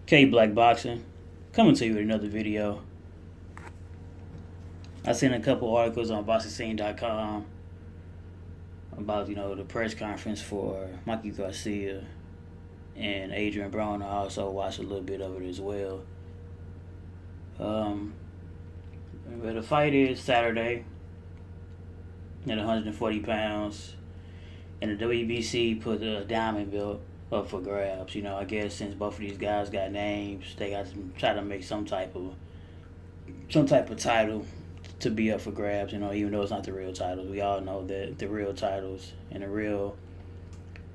K Black Boxing, coming to you with another video. I seen a couple articles on boxing.com about, the press conference for Mikey Garcia and Adrien Broner. I also watched a little bit of it as well. But the fight is Saturday at 140 pounds, and the WBC put a diamond belt up for grabs. I guess since both of these guys got names, they got to try to make some type of title to be up for grabs. Even though it's not the real titles, we all know that the real titles and the real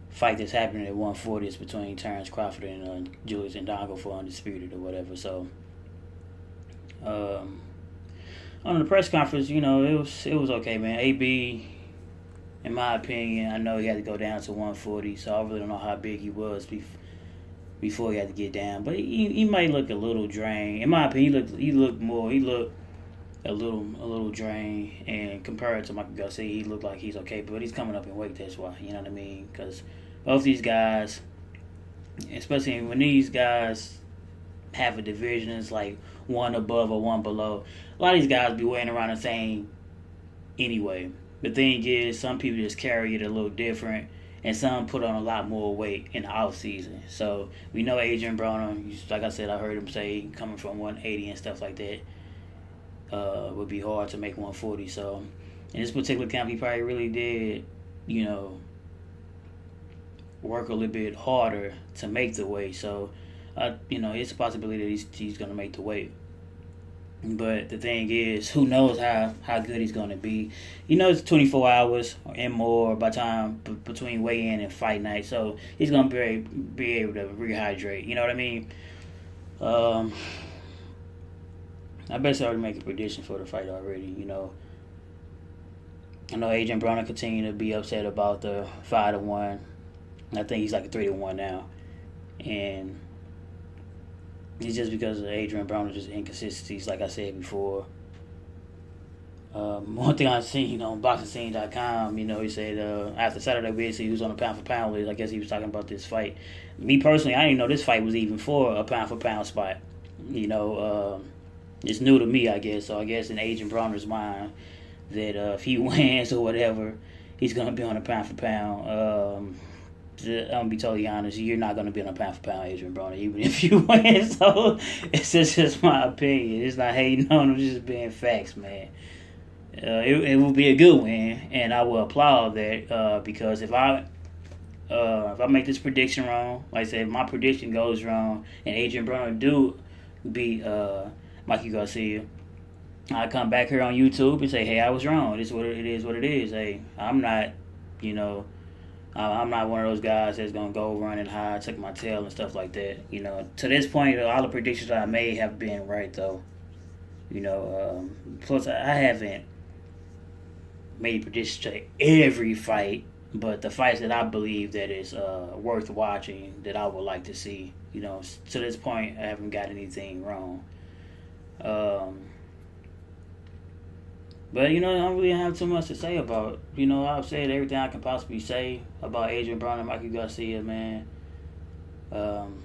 fight that's happening at 140 is between Terrence Crawford and Julius Indongo for undisputed or whatever. So, on the press conference, it was okay, man. AB, in my opinion, I know he had to go down to 140, so I really don't know how big he was before he had to get down. But he might look a little drained. In my opinion, he looked a little drained, and compared to Mikey Garcia, he looked like he's okay. But he's coming up in weight, that's why. You know what I mean? Because both these guys, especially when these guys have a division, it's like one above or one below. A lot of these guys be weighing around the same anyway. The thing is, some people just carry it a little different, and some put on a lot more weight in the off season. So we know Adrien Broner, like I said, I heard him say coming from 180 and stuff like that would be hard to make 140. So in this particular camp, he probably really did, work a little bit harder to make the weight. So it's a possibility that he's going to make the weight. But the thing is, who knows how good he's going to be. It's 24 hours and more by time between weigh-in and fight night. So he's going to be able to rehydrate. You know what I mean? I bet I already make a prediction for the fight already. I know Adrien Broner continue to be upset about the 5-1. I think he's like a 3-1 now. And it's just because of Adrien Broner, just inconsistencies, like I said before. One thing I've seen on boxing.com, he said after Saturday, basically, he was on a pound-for-pound list. I guess he was talking about this fight. Me personally, I didn't know this fight was even for a pound-for-pound spot. It's new to me, I guess. So I guess in Adrien Broner's mind that if he wins or whatever, he's going to be on a pound-for-pound. I'm going to be totally honest, you're not going to be on a pound-for-pound, Adrien Broner, even if you win. So it's just my opinion. It's not hating on him, just being facts, man. It will be a good win, and I will applaud that because if I make this prediction wrong, like I said, if my prediction goes wrong and Adrien Broner do beat Mikey Garcia, I come back here on YouTube and say, hey, I was wrong. This is what it is. Hey, I'm not, I'm not one of those guys that's going to go run and hide, tuck my tail and stuff like that. To this point, all the predictions I made have been right, though. Plus, I haven't made predictions to every fight, but the fights that I believe that is worth watching, that I would like to see, to this point, I haven't got anything wrong. But, I don't really have too much to say about it. I've said everything I can possibly say about Adrien Broner and Mikey Garcia, man.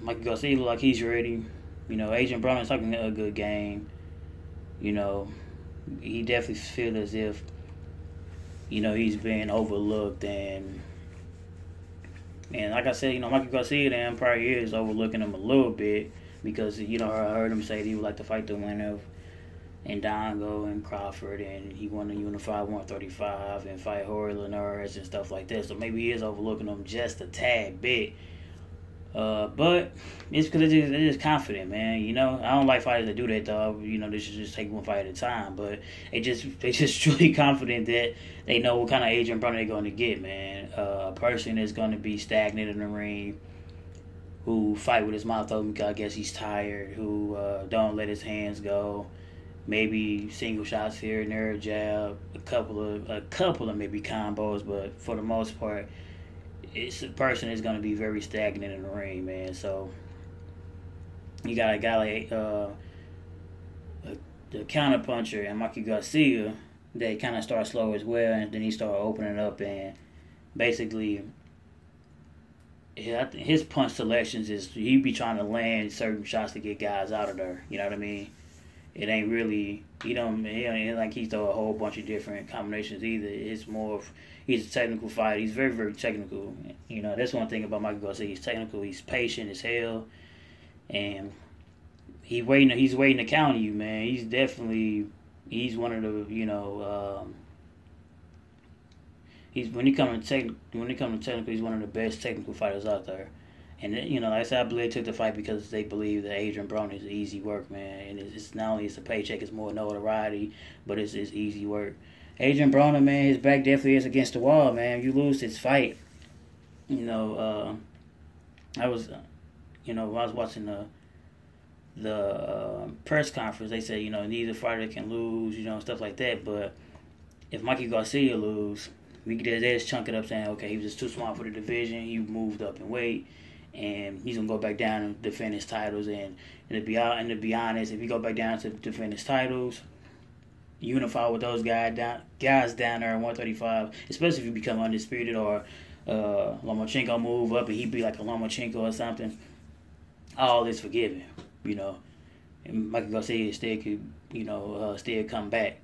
Mikey Garcia look like he's ready. Adrien Broner's talking a good game. He definitely feels as if, he's being overlooked. And like I said, Mikey Garcia then probably is overlooking him a little bit because, I heard him say that he would like to fight the winner of Indongo and Crawford, and he want to unify 135 and fight Jorge Linares and stuff like that. So maybe he is overlooking them just a tad bit. But it's because they're just confident, man. I don't like fighters that do that, though. They should just take one fight at a time. But they just truly confident that they know what kind of Adrien Broner they're going to get, man. A person that's going to be stagnant in the ring, who fight with his mouth open because I guess he's tired, who don't let his hands go. Maybe single shots here and there, jab, a couple of maybe combos, but for the most part, it's a person that's going to be very stagnant in the ring, man. So you got a guy like the counter puncher and Mikey Garcia that kind of start slow as well, and then he start opening up and basically I think his punch selections is he be trying to land certain shots to get guys out of there. You know what I mean? It ain't really it ain't like he throw a whole bunch of different combinations either. It's more of he's a technical fighter. He's very, very technical. You know, that's one thing about Mikey Garcia. He's technical. He's patient as hell, and he's waiting to counter you, man. He's one of the he's when he comes to technical, he's one of the best technical fighters out there. And like I said, I believe they took the fight because they believe that Adrien Broner is easy work, man. And it's not only it's a paycheck, it's more notoriety, but it's easy work. Adrien Broner, man, his back definitely is against the wall, man. You lose this fight, I was watching the press conference, they said, neither fighter can lose, stuff like that. But if Mikey Garcia lose, they just chunk it up saying, okay, he was just too small for the division. He moved up in weight, and he's gonna go back down and defend his titles. And to be honest, if he go back down to defend his titles, unify with those guys down there at 135, especially if you become undisputed or Lomachenko move up and he be like a Lomachenko or something, all is forgiven. And Mikey Garcia still could, still come back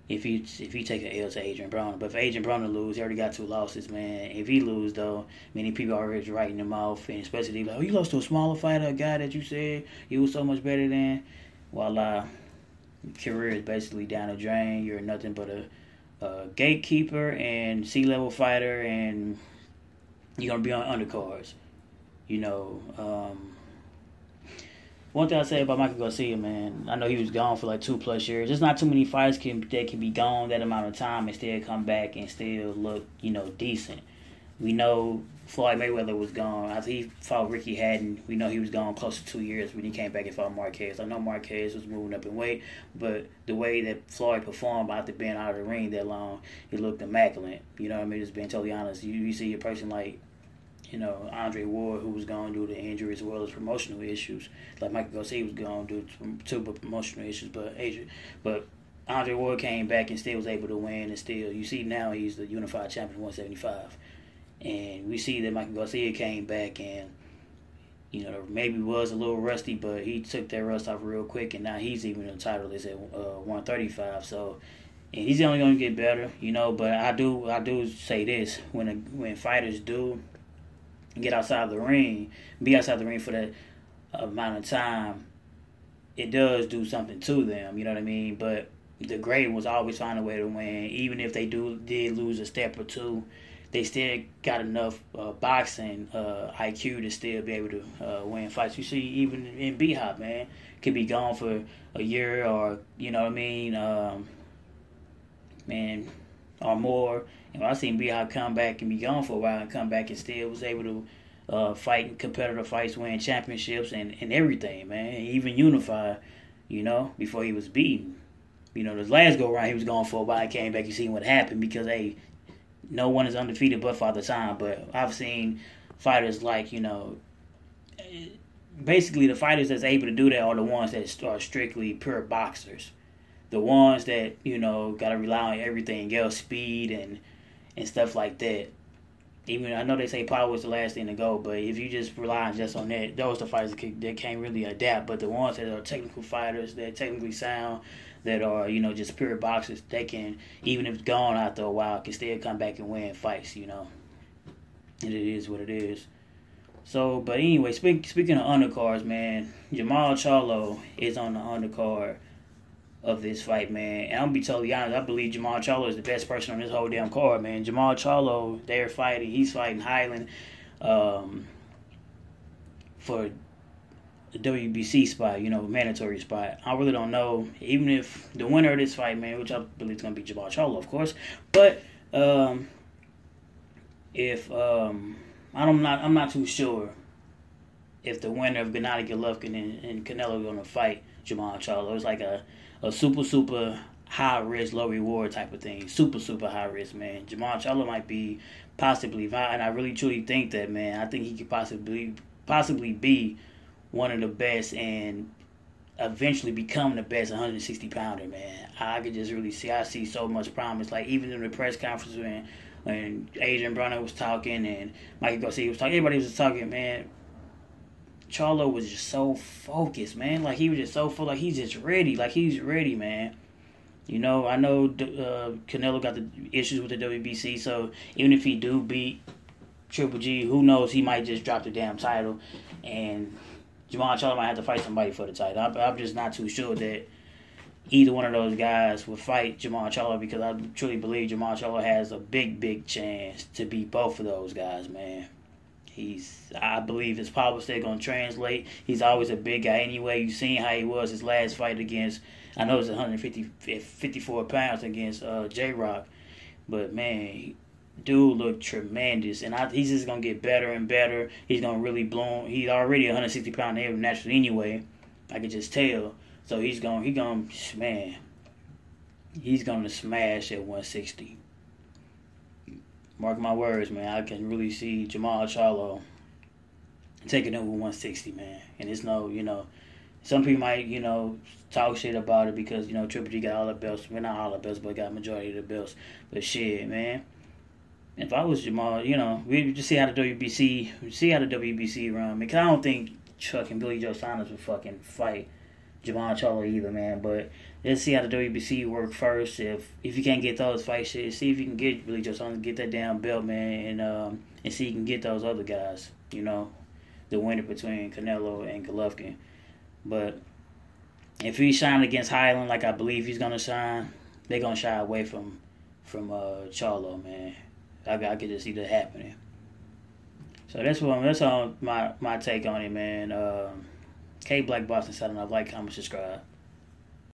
if he take an L to Adrien Broner. But if Adrien Broner lose, he already got 2 losses, man. If he lose, though, many people are already writing him off, and especially like, you lost to a smaller fighter, a guy that you said you was so much better than. Voila, career is basically down the drain. You're nothing but a gatekeeper and C-level fighter, and you're gonna be on undercards. One thing I say about Michael Garcia, man, I know he was gone for like 2+ years. There's not too many fighters that can be gone that amount of time and still come back and still look, decent. We know Floyd Mayweather was gone. After he fought Ricky Hatton, we know he was gone close to 2 years when he came back and fought Marquez. I know Marquez was moving up in weight, but the way that Floyd performed after being out of the ring that long, he looked immaculate. You know what I mean? Just being totally honest. You see a person like, Andre Ward, who was gone due to injury as well as promotional issues. Like Michael Garcia was gone due to promotional issues, but Andre Ward came back and still was able to win, and still, you see now he's the unified champion 175. And we see that Michael Garcia came back and, maybe was a little rusty, but he took that rust off real quick, and now he's even in the title is at 135. So, and he's only going to get better, But I do say this: when fighters do get outside the ring, be outside the ring for that amount of time, it does do something to them. You know what I mean? But the great ones always find a way to win, even if they did lose a step or two. They still got enough boxing IQ to still be able to win fights. You see, even in B-Hop, man, could be gone for a year or, or more. And I've seen B-Hop come back and be gone for a while and come back and still was able to fight in competitive fights, win championships and everything, man. Even unify, before he was beaten. This last go-round, he was gone for a while, came back, you seen what happened because, hey, no one is undefeated but Father Time. But I've seen fighters like, basically the fighters that's able to do that are the ones that are strictly pure boxers. The ones that, got to rely on everything else, speed and stuff like that. Even I know they say power is the last thing to go, but if you just rely just on that, those are the fighters that can't really adapt. But the ones that are technical fighters, that technically sound, that are, just pure boxers, they can, even if it's gone after a while, can still come back and win fights, And it is what it is. So, but anyway, speaking of undercards, man, Jermall Charlo is on the undercard of this fight, man. And I'm gonna be totally honest, I believe Jermall Charlo is the best person on this whole damn card, man. Jermall Charlo, he's fighting Highland for the WBC spot, mandatory spot. I really don't know, even if the winner of this fight, man, which I believe is gonna be Jermall Charlo, of course. But I'm not too sure if the winner of Gennady Golovkin and Canelo are gonna fight Jermall Charlo. It's like a super high risk, low reward type of thing. Super high risk, man. Jermall Charlo might be possibly, and I really truly think that, man. I think he could possibly be one of the best and eventually become the best 160 pounder, man. I could just really see. I see so much promise. Like even in the press conference when when Adrien Broner was talking and Mikey Garcia was talking, everybody was talking, man. Charlo was just so focused, man. Like, he was just so full. Like, he's just ready. Like, he's ready, man. You know, I know Canelo got the issues with the WBC, so even if he do beat Triple G, who knows? He might just drop the damn title, and Jermall Charlo might have to fight somebody for the title. I'm just not too sure that either one of those guys would fight Jermall Charlo, because I truly believe Jermall Charlo has a big, big chance to beat both of those guys, man. I believe his power still going to translate. He's always a big guy anyway. You've seen how he was his last fight against, I know it's 54 pounds against J-Rock. But, man, dude looked tremendous. And he's just going to get better and better. He's going to really blow. He's already 160 pound naturally anyway. I can just tell. So he's going to smash at 160. Mark my words, man. I can really see Jermall Charlo taking over 160, man. And it's no, some people might, talk shit about it because, Triple G got all the belts. Well, not all the belts, but got majority of the belts. But shit, man. If I was Jermall, we just see how the WBC run. Because I don't think Chuck and Billy Joe Saunders would fucking fight Jermall Charlo either, man. But let's see how the WBC work first. If you can't get those fight shit, see if you can get Billy Joe Saunders, get that damn belt, man, and see if you can get those other guys, the winner between Canelo and Golovkin. But if he shine against Highland like I believe he's gonna shine, they're gonna shy away from Charlo, man. I could just see that happening. So that's all my take on it, man. K Black Boston signing off. Like, comment, subscribe.